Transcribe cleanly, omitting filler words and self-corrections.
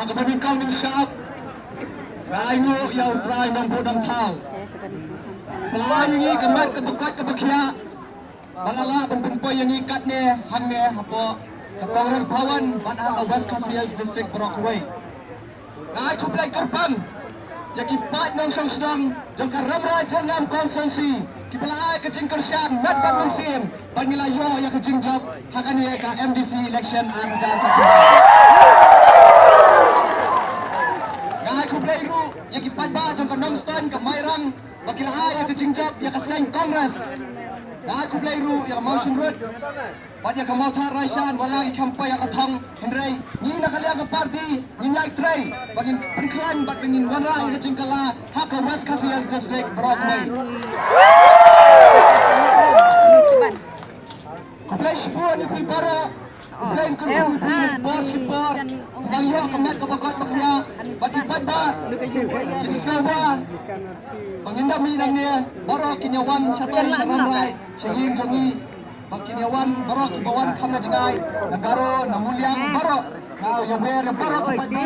Kemudian kau ning syap. Rayu yang try nombor dang tau. Pelai ini kemat kebekat kebekia. Balala pempumpoi yang ikat ni hang ni apa ke Kongres Bhawan pada West Khasias District Brockway. Rai kuplai kerpang. Yang kipat nang song sedang jangka ramrai jengam konsensi. Kipelai kecing kersyam mat bat mengsim. Panilai yo yang kecing job hakani ka MDC election an jalan satu. Rai kuplai ru yang kipat ba jangka nong stan ke Mairang bakilai yang kecing job yang keseng Kongres. Aku playru yang mau sunrut, pada yang mau thar Raisan, walau ikampai yang katong Henry, ni nak kalian ke parti, ni naik tray, bagi penklan, bagi pengin warna yang jengkala hak West Khasias District Brockway. Aku play sepuluh ni pui baru, play kerbu pui bor skipper, yang yo kemat kebakat baknya, bagi pada kita semua. Pangindam minang niya, baru kinyawan syatay ramrai, syahim jongi, kinyawan baru kibawan kamna jengay, nagaro namuliang baru, yang ber baru kepada